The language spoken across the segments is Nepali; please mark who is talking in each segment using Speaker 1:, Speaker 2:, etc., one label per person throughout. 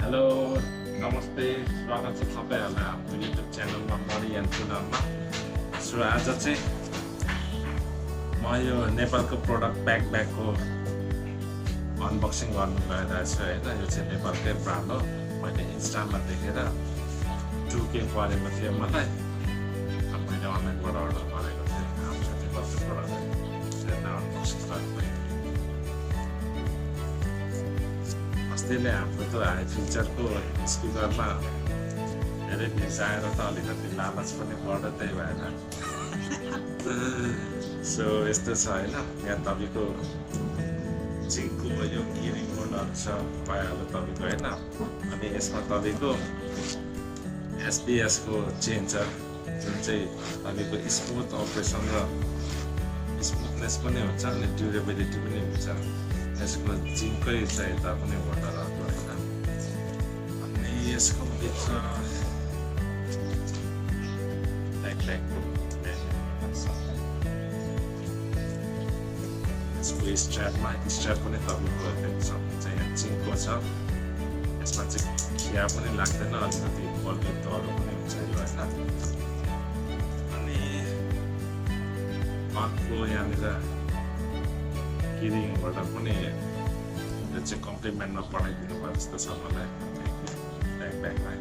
Speaker 1: हेलो नमस्ते स्वागत छ सबैहरूलाई हाम्रो युट्युब च्यानलमा मणि एन्ड टुनरमा। सो आज चाहिँ म यो नेपालको प्रोडक्ट ब्यागको अनबक्सिङ गर्नु गइरहेको छु होइन। यो चाहिँ नेपालकै ब्रान्ड हो। मैले इन्स्टामा देखेर टुके परेको थियो मलाई, मैले अनलाइनबाट अर्डर गरेको थिएँ। हाम्रो नेपालको प्रोडक्ट अनबक्सिङ गर्नु अस्तिले हाम्रो त हाई फिचरको स्पिकरमा धेरै भ्युज आएर त अलिकति लालच पनि बढ्यो, त्यही भएर सो यस्तो छ होइन। यहाँ तपाईँको जिङको यो गिरिङ मोडहरू छ पाइहाल्यो तपाईँको होइन। अनि यसमा तपाईँको एसबिएसको चेन्जर जुन चाहिँ तपाईँको स्मुथ अपरेसन र स्मुथनेस पनि हुन्छ अनि ड्युरेबिलिटी पनि हुन्छ। यसको जिङकै चाहिँ तापनि मोटरहरू होइन। अनि यसको भित्र यसको स्ट्र्याप पनि तपाईँको देख्न सक्नुहुन्छ। यहाँ जिङको छ। यसमा चाहिँ खिया पनि लाग्दैन, अलिकति बलियोहरू पनि हुन्छ यो होइन। अनि अर्को यहाँनिर गिरिङबाट पनि यो चाहिँ कम्प्लिमेन्टमा पठाइदिनु भयो जस्तो छ मलाई ब्यागमा।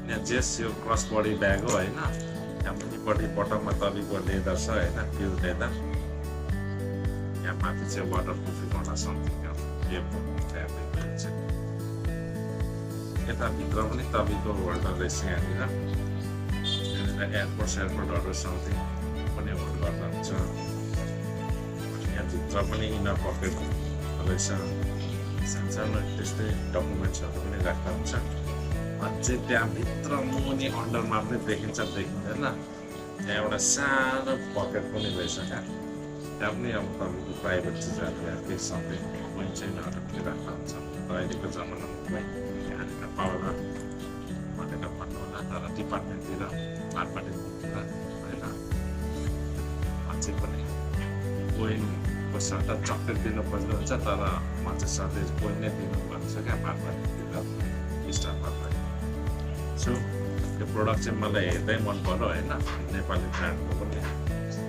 Speaker 1: यहाँ जेस यो क्रस बडी ब्याग हो होइन। यहाँ मुनिपट्टि बटममा तपाईँको लेदर छ होइन, प्योर लेदर। यहाँ माथि चाहिँ वाटर प्रुफिङ होला समथिङ हुन्छ। यताभित्र पनि तपाईँको होल्डर रहेछ यहाँनिर एयरपोर्टहरू समथिङ पनि होल्ड गर्दा हुन्छ। यहाँभित्र पनि इनर पकेट रहेछ, सानो त्यस्तै डकुमेन्ट्सहरू पनि राख्दा हुन्छ। अझै त्यहाँभित्र मुनि अन्डरमा पनि देखिन्छ देखिँदैन, त्यहाँ एउटा सानो पकेट पनि रहेछ क्या। त्यहाँ पनि अब तपाईँको प्राइभेट चिजहरू या केही सबै कोही चाहिँ पनि राख्दा हुन्छ। अहिलेको जमानामा कोही यहाँनिर पाउला भनेर भन्नु होला, तर डिपार्टमेन्टतिर मार्केटिङतिर होइन अझै पनि कोइनको सट्टा चक्लेट दिनुपर्ने हुन्छ, तर म चाहिँ सधैँ कोइन नै दिनु भन्छ क्या मार्केटिङतिर स्टाफहरूलाई। सो त्यो प्रोडक्ट चाहिँ मलाई हेर्दै मन पर्यो होइन। नेपाली ब्रान्डको पनि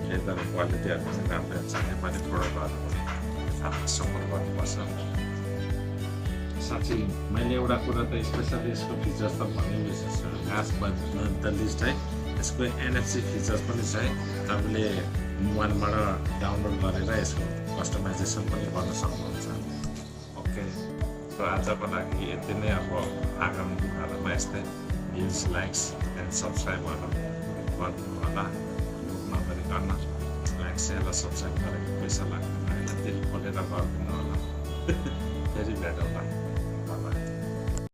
Speaker 1: लेदर क्वालिटीहरू पनि राम्रै हुन्छ। नेपाली प्रोडक्टहरू पनि आफ्नो सपोर्ट गर्नुपर्छ। साँच्चै मैले एउटा कुरा त स्पेसली यसको फिचर्स त भन्ने बिर्सेछु, लास्ट बट द लिस्ट है। यसको एनएफसी फिचर्स पनि छ है। तपाईँले मोबाइलबाट डाउनलोड गरेर यसको कस्टमाइजेसन पनि गर्न सक्नुहुन्छ। ओके, सो आजको लागि यति नै। अब आगामी दिनहरूमा यस्तै भ्युज, लाइक्स एन्ड सब्सक्राइबहरू गर्नु होला। नगरिकन लाइक सेयर र सब्सक्राइब गरेको पैसा लाग्दैन होइन, त्यसले खोलेर गरिदिनु होला। फेरि भेट होला।